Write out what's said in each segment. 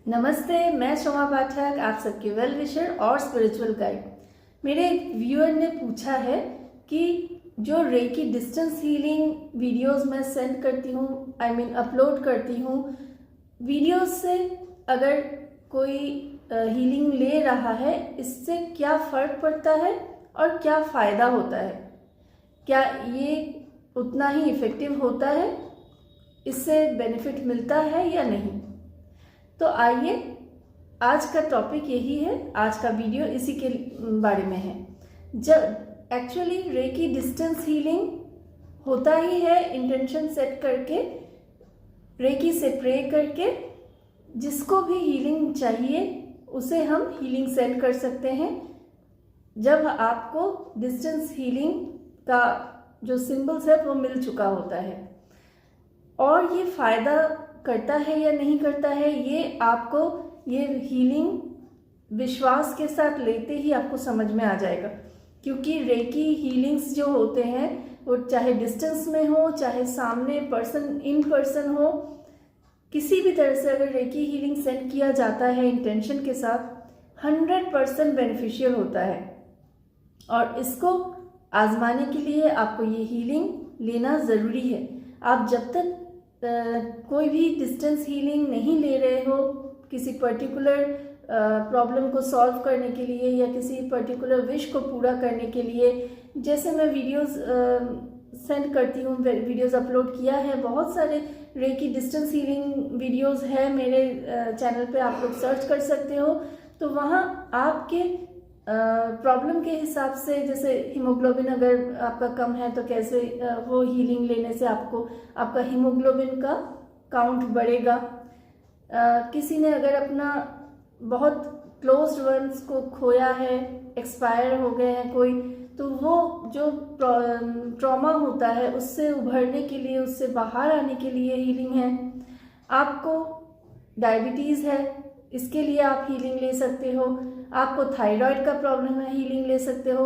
नमस्ते, मैं शोमा पाठक, आप सबके वेल विशर और स्पिरिचुअल गाइड। मेरे एक व्यूअर ने पूछा है कि जो रेकी डिस्टेंस हीलिंग वीडियोस मैं सेंड करती हूँ, अपलोड करती हूँ, वीडियोस से अगर कोई हीलिंग ले रहा है, इससे क्या फ़र्क पड़ता है और क्या फ़ायदा होता है, क्या ये उतना ही इफ़ेक्टिव होता है, इससे बेनिफिट मिलता है या नहीं। तो आइए, आज का टॉपिक यही है, आज का वीडियो इसी के बारे में है। जब एक्चुअली रेकी डिस्टेंस हीलिंग होता ही है इंटेंशन सेट करके, रेकी से प्रे करके, जिसको भी हीलिंग चाहिए उसे हम हीलिंग सेंड कर सकते हैं जब आपको डिस्टेंस हीलिंग का जो सिंबल्स है वो मिल चुका होता है। और ये फ़ायदा करता है या नहीं करता है, ये आपको ये हीलिंग विश्वास के साथ लेते ही आपको समझ में आ जाएगा। क्योंकि रेकी हीलिंग्स जो होते हैं वो चाहे डिस्टेंस में हो, चाहे सामने इन पर्सन हो, किसी भी तरह से अगर रेकी हीलिंग सेट किया जाता है इंटेंशन के साथ 100% बेनिफिशियल होता है। और इसको आजमाने के लिए आपको ये हीलिंग लेना ज़रूरी है। आप जब तक कोई भी डिस्टेंस हीलिंग नहीं ले रहे हो किसी पर्टिकुलर प्रॉब्लम को सॉल्व करने के लिए या किसी पर्टिकुलर विश को पूरा करने के लिए, जैसे मैं वीडियोस सेंड करती हूँ, वीडियोस अपलोड किया है, बहुत सारे रेकी डिस्टेंस हीलिंग वीडियोस है मेरे चैनल पे, आप लोग सर्च कर सकते हो। तो वहाँ आपके प्रॉब्लम के हिसाब से, जैसे हीमोग्लोबिन अगर आपका कम है तो कैसे वो हीलिंग लेने से आपको आपका हीमोग्लोबिन का काउंट बढ़ेगा। किसी ने अगर अपना बहुत क्लोज्ड वंस को खोया है, एक्सपायर हो गए हैं कोई, तो वो जो ट्रॉमा होता है उससे उभरने के लिए, उससे बाहर आने के लिए हीलिंग है। आपको डायबिटीज़ है, इसके लिए आप हीलिंग ले सकते हो। आपको थायराइड का प्रॉब्लम है, हीलिंग ले सकते हो।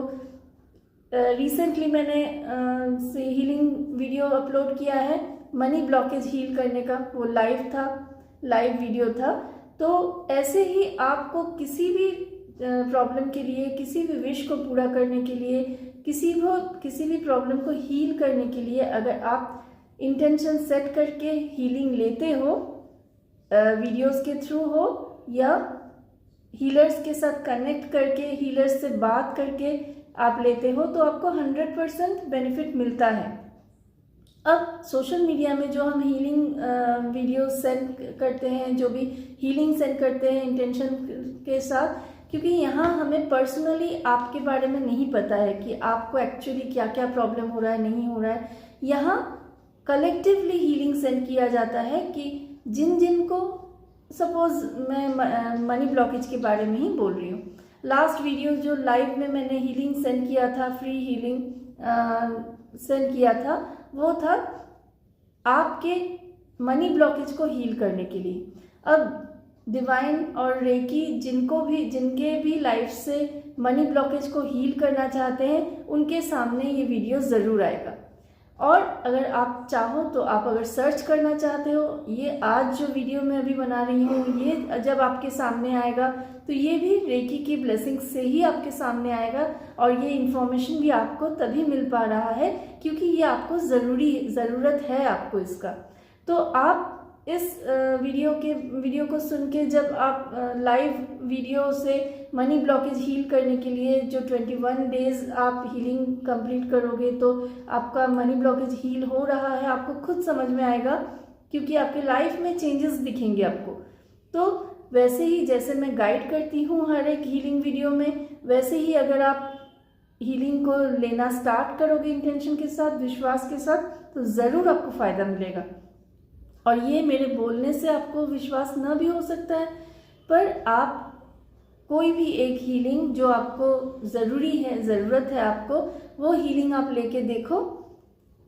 रिसेंटली मैंने हीलिंग वीडियो अपलोड किया है मनी ब्लॉकेज हील करने का, वो लाइव वीडियो था। तो ऐसे ही आपको किसी भी प्रॉब्लम के लिए, किसी भी विश को पूरा करने के लिए, किसी भी प्रॉब्लम को हील करने के लिए, अगर आप इंटेंशन सेट करके हीलिंग लेते हो, वीडियोस के थ्रू हो या हीलर्स के साथ कनेक्ट करके, हीलर्स से बात करके आप लेते हो, तो आपको 100% बेनिफिट मिलता है। अब सोशल मीडिया में जो हम हीलिंग वीडियो सेंड करते हैं, जो भी हीलिंग सेंड करते हैं इंटेंशन के साथ, क्योंकि यहाँ हमें पर्सनली आपके बारे में नहीं पता है कि आपको एक्चुअली क्या क्या प्रॉब्लम हो रहा है, नहीं हो रहा है। यहाँ कलेक्टिवली हीलिंग सेंड किया जाता है कि जिन को, सपोज मैं मनी ब्लॉकेज के बारे में ही बोल रही हूँ। लास्ट वीडियो जो लाइव में मैंने हीलिंग सेंड किया था, फ्री हीलिंग सेंड किया था, वो था आपके मनी ब्लॉकेज को हील करने के लिए। अब डिवाइन और रेकी जिनके भी लाइफ से मनी ब्लॉकेज को हील करना चाहते हैं, उनके सामने ये वीडियो ज़रूर आएगा। और अगर आप चाहो तो आप अगर सर्च करना चाहते हो, ये आज जो वीडियो मैं अभी बना रही हूँ, ये जब आपके सामने आएगा तो ये भी रेकी की ब्लेसिंग से ही आपके सामने आएगा। और ये इन्फॉर्मेशन भी आपको तभी मिल पा रहा है क्योंकि ये आपको ज़रूरत है आपको इसका। तो आप इस वीडियो को सुन के, जब आप लाइव वीडियो से मनी ब्लॉकेज हील करने के लिए जो 21 डेज आप हीलिंग कंप्लीट करोगे, तो आपका मनी ब्लॉकेज हील हो रहा है, आपको खुद समझ में आएगा, क्योंकि आपके लाइफ में चेंजेस दिखेंगे आपको। तो वैसे ही जैसे मैं गाइड करती हूँ हर एक हीलिंग वीडियो में, वैसे ही अगर आप हीलिंग को लेना स्टार्ट करोगे इंटेंशन के साथ, विश्वास के साथ, तो ज़रूर आपको फ़ायदा मिलेगा। और ये मेरे बोलने से आपको विश्वास न भी हो सकता है, पर आप कोई भी एक हीलिंग जो आपको ज़रूरत है आपको, वो हीलिंग आप लेके देखो।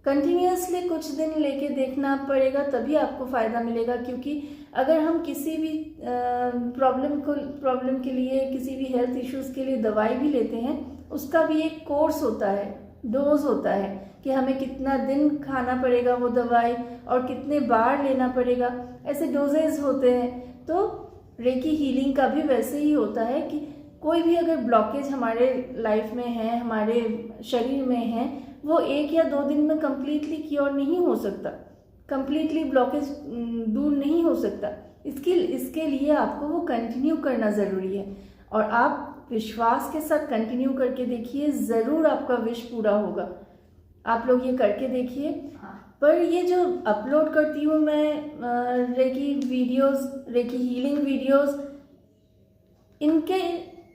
कंटिन्यूसली कुछ दिन लेके देखना पड़ेगा, तभी आपको फ़ायदा मिलेगा। क्योंकि अगर हम किसी भी प्रॉब्लम के लिए, किसी भी हेल्थ इश्यूज़ के लिए दवाई भी लेते हैं, उसका भी एक कोर्स होता है, डोज होता है कि हमें कितना दिन खाना पड़ेगा वो दवाई और कितने बार लेना पड़ेगा, ऐसे डोजेज होते हैं। तो रेकी हीलिंग का भी वैसे ही होता है कि कोई भी अगर ब्लॉकेज हमारे लाइफ में है, हमारे शरीर में है, वो 1 या 2 दिन में कम्प्लीटली क्योर नहीं हो सकता, कम्प्लीटली ब्लॉकेज दूर नहीं हो सकता। इसके लिए आपको वो कंटिन्यू करना ज़रूरी है, और आप विश्वास के साथ कंटिन्यू करके देखिए, ज़रूर आपका विश पूरा होगा। आप लोग ये करके देखिए। पर ये जो अपलोड करती हूँ मैं reiki videos, reiki healing videos,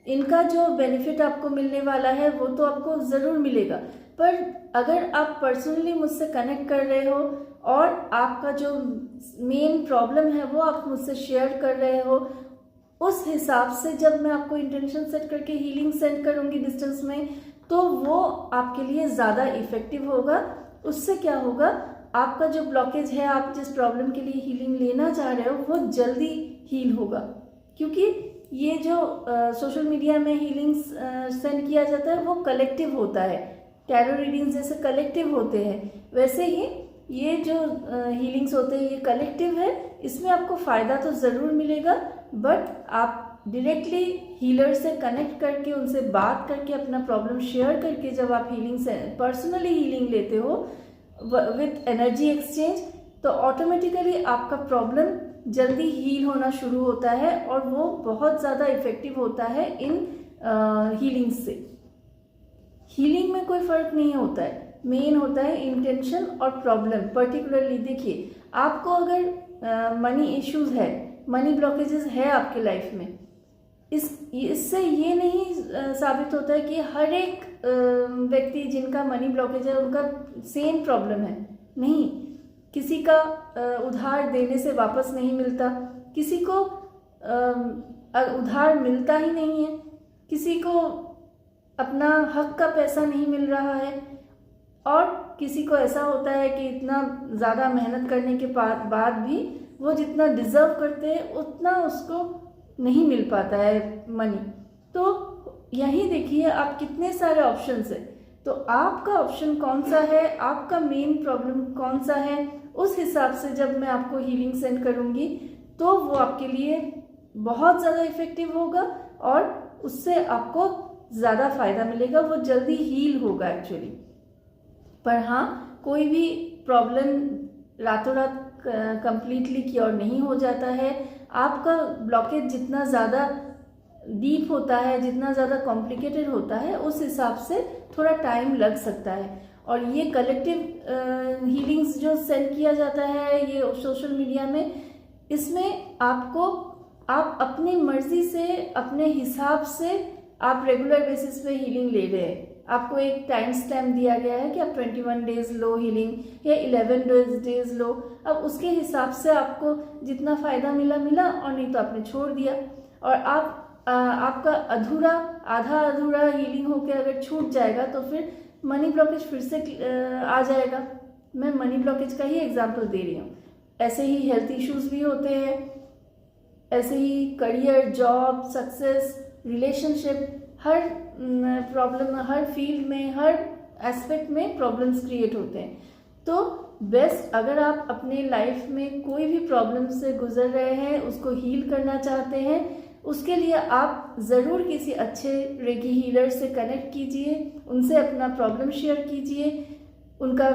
इनका जो बेनिफिट आपको मिलने वाला है वो तो आपको ज़रूर मिलेगा। पर अगर आप पर्सनली मुझसे कनेक्ट कर रहे हो और आपका जो मेन प्रॉब्लम है वो आप मुझसे शेयर कर रहे हो, उस हिसाब से जब मैं आपको इंटेंशन सेट करके हीलिंग सेंड करूँगी डिस्टेंस में, तो वो आपके लिए ज़्यादा इफ़ेक्टिव होगा। उससे क्या होगा, आपका जो ब्लॉकेज है, आप जिस प्रॉब्लम के लिए हीलिंग लेना चाह रहे हो, वो जल्दी हील होगा। क्योंकि ये जो सोशल मीडिया में हीलिंग सेंड किया जाता है वो कलेक्टिव होता है, टैरो रीडिंग्स जैसे कलेक्टिव होते हैं, वैसे ही ये जो हीलिंग्स होते हैं ये कलेक्टिव है। इसमें आपको फ़ायदा तो ज़रूर मिलेगा, बट आप डायरेक्टली हीलर से कनेक्ट करके, उनसे बात करके, अपना प्रॉब्लम शेयर करके जब आप हीलिंग से पर्सनली हीलिंग लेते हो विथ एनर्जी एक्सचेंज, तो ऑटोमेटिकली आपका प्रॉब्लम जल्दी हील होना शुरू होता है, और वो बहुत ज़्यादा इफ़ेक्टिव होता है इन हीलिंग से। हीलिंग में कोई फ़र्क नहीं होता है, मेन होता है इंटेंशन और प्रॉब्लम। पर्टिकुलरली देखिए, आपको अगर मनी इश्यूज है, मनी ब्लॉकेजेस है आपके लाइफ में, इससे ये नहीं साबित होता है कि हर एक व्यक्ति जिनका मनी ब्लॉकेज है उनका सेम प्रॉब्लम है। नहीं, किसी का उधार देने से वापस नहीं मिलता, किसी को उधार मिलता ही नहीं है, किसी को अपना हक का पैसा नहीं मिल रहा है, और किसी को ऐसा होता है कि इतना ज़्यादा मेहनत करने के बाद भी वो जितना डिज़र्व करते हैं उतना उसको नहीं मिल पाता है मनी। तो यही देखिए आप कितने सारे ऑप्शंस है, तो आपका ऑप्शन कौन सा है, आपका मेन प्रॉब्लम कौन सा है, उस हिसाब से जब मैं आपको हीलिंग सेंड करूँगी तो वो आपके लिए बहुत ज़्यादा इफ़ेक्टिव होगा, और उससे आपको ज़्यादा फ़ायदा मिलेगा, वो जल्दी हील होगा एक्चुअली। पर हाँ, कोई भी प्रॉब्लम रातों रात कंप्लीटली क्योर नहीं हो जाता है। आपका ब्लॉकेज जितना ज़्यादा डीप होता है, जितना ज़्यादा कॉम्प्लिकेटेड होता है, उस हिसाब से थोड़ा टाइम लग सकता है। और ये कलेक्टिव हीलिंग्स जो सेंड किया जाता है ये सोशल मीडिया में, इसमें आप अपनी मर्जी से, अपने हिसाब से आप रेगुलर बेसिस पे हीलिंग ले रहे हैं। आपको एक टाइम स्टैम्प दिया गया है कि आप 21 डेज लो हीलिंग या 11 डेज लो। अब उसके हिसाब से आपको जितना फ़ायदा मिला, और नहीं तो आपने छोड़ दिया। और आपका आधा अधूरा हीलिंग होके अगर छूट जाएगा तो फिर मनी ब्लॉकेज फिर से आ जाएगा। मैं मनी ब्लॉकेज का ही एग्जाम्पल दे रही हूँ। ऐसे ही हेल्थ इश्यूज भी होते हैं, ऐसे ही करियर, जॉब, सक्सेस, रिलेशनशिप, हर प्रॉब्लम, हर फील्ड में, हर एस्पेक्ट में प्रॉब्लम्स क्रिएट होते हैं। तो बेस्ट, अगर आप अपने लाइफ में कोई भी प्रॉब्लम से गुजर रहे हैं, उसको हील करना चाहते हैं, उसके लिए आप ज़रूर किसी अच्छे रेकी हीलर से कनेक्ट कीजिए, उनसे अपना प्रॉब्लम शेयर कीजिए, उनका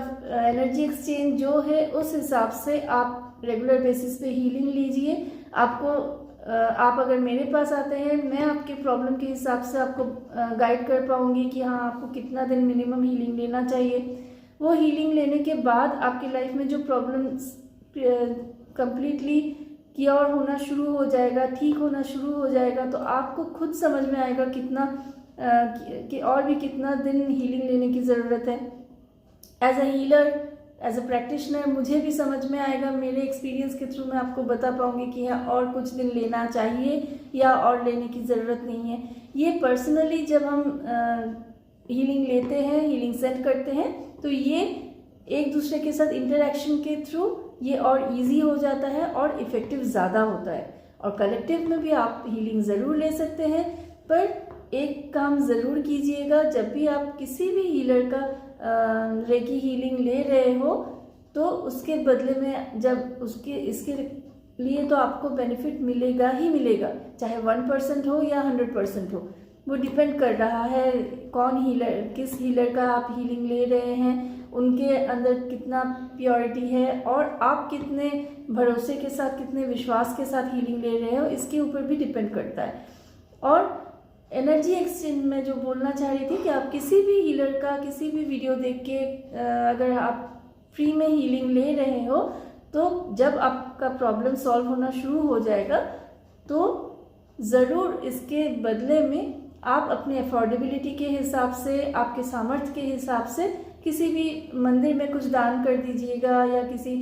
एनर्जी एक्सचेंज जो है उस हिसाब से आप रेगुलर बेसिस पे हीलिंग लीजिए। आप अगर मेरे पास आते हैं, मैं आपके प्रॉब्लम के हिसाब से आपको गाइड कर पाऊंगी कि हाँ, आपको कितना दिन मिनिमम हीलिंग लेना चाहिए। वो हीलिंग लेने के बाद आपकी लाइफ में जो प्रॉब्लम कंप्लीटली क्योर होना शुरू हो जाएगा, ठीक होना शुरू हो जाएगा, तो आपको खुद समझ में आएगा कि और भी कितना दिन हीलिंग लेने की ज़रूरत है। As a healer, as a practitioner मुझे भी समझ में आएगा, मेरे एक्सपीरियंस के थ्रू मैं आपको बता पाऊंगी कि हाँ, और कुछ दिन लेना चाहिए या और लेने की ज़रूरत नहीं है। ये पर्सनली जब हम हीलिंग लेते हैं, हीलिंग सेट करते हैं, तो ये एक दूसरे के साथ इंटरेक्शन के थ्रू ये और इजी हो जाता है और इफ़ेक्टिव ज़्यादा होता है। और कलेक्टिव में भी आप हीलिंग ज़रूर ले सकते हैं, पर एक काम ज़रूर कीजिएगा, जब भी आप किसी भी हीलर का रेकी हीलिंग ले रहे हो, तो उसके बदले में जब इसके लिए तो आपको बेनिफिट मिलेगा ही मिलेगा, चाहे 1% हो या 100% हो। वो डिपेंड कर रहा है कौन हीलर, किस हीलर का आप हीलिंग ले रहे हैं, उनके अंदर कितना प्योरिटी है और आप कितने भरोसे के साथ, कितने विश्वास के साथ हीलिंग ले रहे हो, इसके ऊपर भी डिपेंड करता है। और एनर्जी एक्सचेंज में जो बोलना चाह रही थी कि आप किसी भी हीलर का किसी भी वीडियो देख के अगर आप फ्री में हीलिंग ले रहे हो, तो जब आपका प्रॉब्लम सॉल्व होना शुरू हो जाएगा तो ज़रूर इसके बदले में आप अपने अफोर्डेबिलिटी के हिसाब से, आपके सामर्थ्य के हिसाब से किसी भी मंदिर में कुछ दान कर दीजिएगा या किसी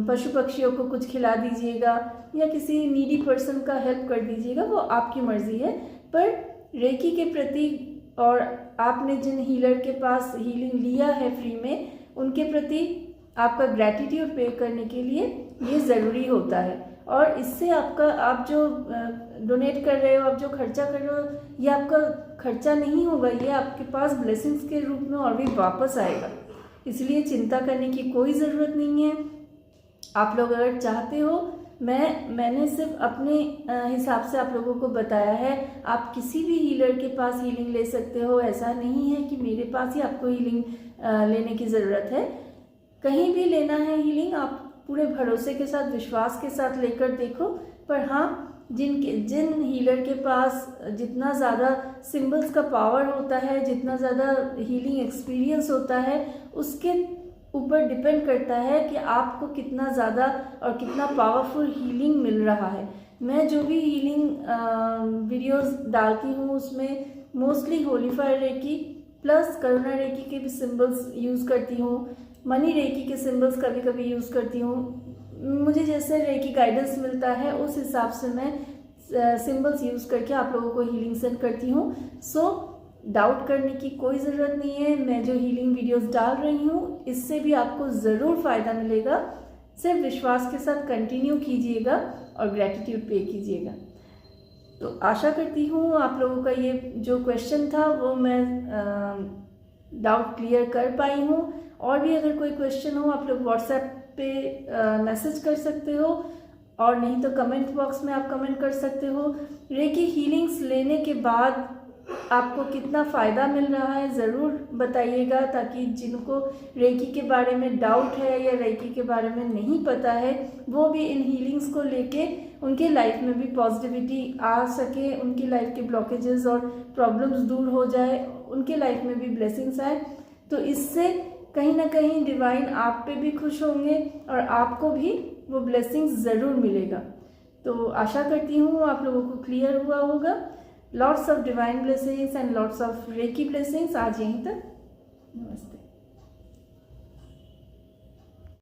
पशु पक्षियों को कुछ खिला दीजिएगा या किसी नीडी पर्सन का हेल्प कर दीजिएगा, वो आपकी मर्जी है। पर रेकी के प्रति और आपने जिन हीलर के पास हीलिंग लिया है फ्री में, उनके प्रति आपका ग्रैटिट्यूड पे करने के लिए ये ज़रूरी होता है। और इससे आपका, आप जो डोनेट कर रहे हो, आप जो खर्चा कर रहे हो, ये आपका खर्चा नहीं होगा, ये आपके पास ब्लेसिंग्स के रूप में और भी वापस आएगा। इसलिए चिंता करने की कोई ज़रूरत नहीं है। आप लोग अगर चाहते हो, मैंने सिर्फ अपने हिसाब से आप लोगों को बताया है। आप किसी भी हीलर के पास हीलिंग ले सकते हो, ऐसा नहीं है कि मेरे पास ही आपको हीलिंग लेने की ज़रूरत है। कहीं भी लेना है हीलिंग, आप पूरे भरोसे के साथ, विश्वास के साथ लेकर देखो। पर हाँ, जिन हीलर के पास जितना ज़्यादा सिंबल्स का पावर होता है, जितना ज़्यादा हीलिंग एक्सपीरियंस होता है, उसके ऊपर डिपेंड करता है कि आपको कितना ज़्यादा और कितना पावरफुल हीलिंग मिल रहा है। मैं जो भी हीलिंग वीडियोस डालती हूँ उसमें mostly holy fire reiki plus Karuna reiki के भी सिंबल्स यूज़ करती हूँ, मनी रेकी के सिंबल्स कभी कभी यूज़ करती हूँ। मुझे जैसे रेकी गाइडेंस मिलता है उस हिसाब से मैं सिंबल्स यूज़ करके आप लोगों को हीलिंग सेंड करती हूँ। सो डाउट करने की कोई ज़रूरत नहीं है। मैं जो हीलिंग वीडियोस डाल रही हूँ इससे भी आपको ज़रूर फ़ायदा मिलेगा। सिर्फ विश्वास के साथ कंटिन्यू कीजिएगा और ग्रैटिट्यूड पे कीजिएगा। तो आशा करती हूँ आप लोगों का ये जो क्वेश्चन था वो मैं डाउट क्लियर कर पाई हूँ। और भी अगर कोई क्वेश्चन हो आप लोग व्हाट्सएप पे मैसेज कर सकते हो, और नहीं तो कमेंट बॉक्स में आप कमेंट कर सकते हो। रेकी हीलिंग्स लेने के बाद आपको कितना फ़ायदा मिल रहा है ज़रूर बताइएगा, ताकि जिनको रेकी के बारे में डाउट है या रेकी के बारे में नहीं पता है वो भी इन हीलिंग्स को लेके उनके लाइफ में भी पॉजिटिविटी आ सके, उनकी लाइफ के ब्लॉकेजेस और प्रॉब्लम्स दूर हो जाए, उनके लाइफ में भी ब्लेसिंग्स आए। तो इससे कहीं ना कहीं डिवाइन आप पे भी खुश होंगे और आपको भी वो ब्लेसिंग्स ज़रूर मिलेगा। तो आशा करती हूँ आप लोगों को क्लियर हुआ होगा। Lots of divine blessings and lots of reiki blessings. आज यहीं तक, नमस्ते।